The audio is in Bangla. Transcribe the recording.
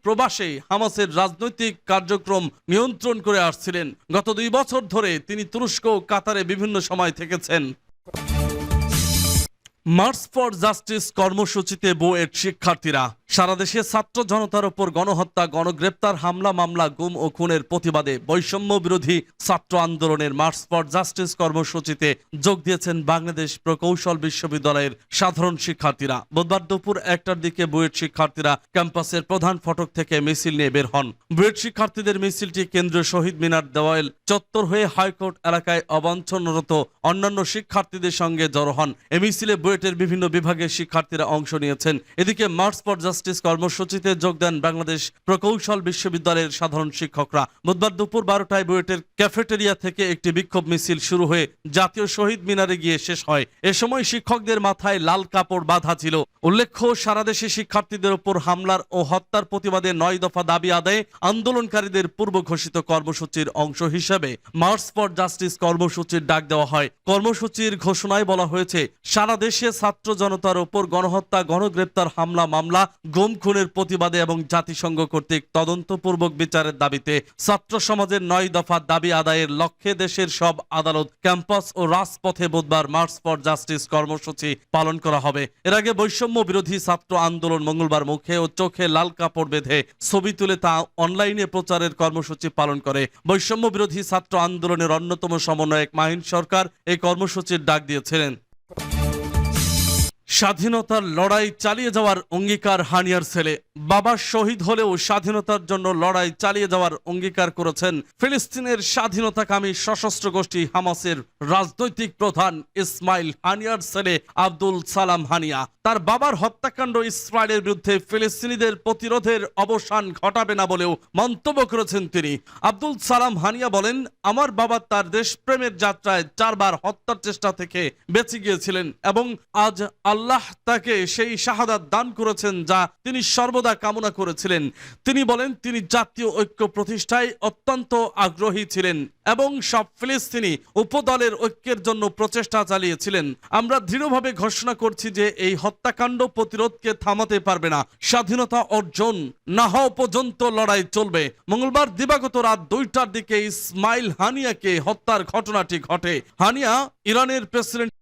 প্রবাসে হামাসের রাজনৈতিক কার্যক্রম নিয়ন্ত্রণ করে আসছিলেন। গত 2 বছর ধরে তিনি তুরস্ক ও কাতারে বিভিন্ন সময় থেকেছেন। মার্চ ফর জাস্টিস কর্মসূচিতে বুয়েট শিক্ষার্থীরা। সারা দেশে ছাত্র জনতার উপর গণহত্যা, গণগ্রেপ্তার, হামলা, মামলা, গুম ও খুনের প্রতিবাদে বৈষম্য বিরোধী ছাত্র আন্দোলনের মার্চ ফর জাস্টিস কর্মসূচিতে যোগ দিয়েছেন বাংলাদেশ প্রকৌশল বিশ্ববিদ্যালয়ের সাধারণ শিক্ষার্থীরা। বুধবার দুপুর 1টার দিকে বুয়েট শিক্ষার্থীরা ক্যাম্পাসের প্রধান ফটক থেকে মিছিল নিয়ে বের হন। বুয়েট শিক্ষার্থীদের মিছিলটি কেন্দ্রীয় শহীদ মিনার দেওয়াল চত্বর হয়ে হাইকোর্ট এলাকায় অবাঞ্ছনরত অন্যান্য শিক্ষার্থীদের সঙ্গে জড়ো হন। এ মিছিলে বুয়েটের বিভিন্ন বিভাগের শিক্ষার্থীরা অংশ নিয়েছেন। এদিকে মার্চ ফর জাস্টিস কর্মসূচিতে যোগ দেন বাংলাদেশ প্রকৌশল বিশ্ববিদ্যালয়ের সাধারণ শিক্ষকরা। বুধবার দুপুর 12টায় বুয়েটের ক্যাফেটেরিয়া থেকে একটি বিক্ষোভ মিছিল শুরু হয়ে জাতীয় শহীদ মিনারে গিয়ে শেষ হয়। এ সময় শিক্ষকদের মাথায় লাল কাপড় বাঁধা ছিল। উল্লেখ্য, সারা দেশে শিক্ষার্থীদের উপর হামলার ও হত্যার প্রতিবাদে 9 দফা দাবি আদায়ে আন্দোলনকারীদের পূর্ব ঘোষিত কর্মসূচির অংশ হিসেবে মার্চ ফর জাস্টিস কর্মসূচির ডাক দেওয়া হয়। কর্মসূচির ঘোষণায় বলা হয়েছে, সারা দেশে ছাত্র জনতার উপর গণহত্যা, গণগ্রেপ্তার, হামলা, মামলা, গুম খুনের প্রতিবাদে এবং জাতিসংঘ কর্তৃক তদন্তপূর্বক বিচারের দাবিতে ছাত্র সমাজের 9 দফা দাবি আদায়ের লক্ষ্যে দেশের সব আদালত, ক্যাম্পাস ও রাজপথে বুধবার মার্চ ফর জাস্টিস কর্মসূচি পালন করা হবে। এর আগে বৈষম্য বিরোধী ছাত্র আন্দোলন মঙ্গলবার মুখে ও চোখে লাল কাপড় বেঁধে ছবি তুলে তা অনলাইনে প্রচারের কর্মসূচি পালন করে। বৈষম্য বিরোধী ছাত্র আন্দোলনের অন্যতম সমন্বয়ক মাহিন সরকার এই কর্মসূচির ডাক দিয়েছিলেন। স্বাধীনতার লড়াই চালিয়ে যাওয়ার অঙ্গীকার হানিয়ার ছেলে। বাবা শহীদ হলেও স্বাধীনতার জন্য লড়াই চালিয়ে যাওয়ার অঙ্গীকার করেছেন ফিলিস্তিনের স্বাধীনতাকামী সশস্ত্র গোষ্ঠী হামাসের রাজনৈতিক প্রধান ইসমাইল হানিয়ার ছেলে আব্দুল সালাম হানিয়া। তার বাবার হত্যাকাণ্ড ইসরায়েলের বিরুদ্ধে ফিলিস্তিনিদের প্রতিরোধের অবসান ঘটাবে না বলেও মন্তব্য করেছেন তিনি। আব্দুল সালাম হানিয়া বলেন, আমার বাবা তার দেশপ্রেমের যাত্রায় 4 বার হত্যার চেষ্টা থেকে বেঁচে গিয়েছিলেন এবং আজ আল্লাহ তাকে সেই শাহাদাত দান করেছেন যা তিনি সর্বদা কামনা করেছিলেন। তিনি বলেন, তিনি জাতীয় ঐক্য প্রতিষ্ঠায় অত্যন্ত আগ্রহী ছিলেন এবং সব ফিলিস্তিনি উপদলের ঐক্যের জন্য প্রচেষ্টা চালিয়েছিলেন। আমরা দৃঢ়ভাবে ঘোষণা করছি যে এই হত্যাকাণ্ড প্রতিরোধকে থামাতে পারবে না। স্বাধীনতা অর্জন না হওয়া পর্যন্ত লড়াই চলবে। মঙ্গলবার দিবাগত রাত 2টার দিকে ইসমাইল হানিয়াকে হত্যার ঘটনাটি ঘটে। হানিয়া ইরানের প্রেসিডেন্ট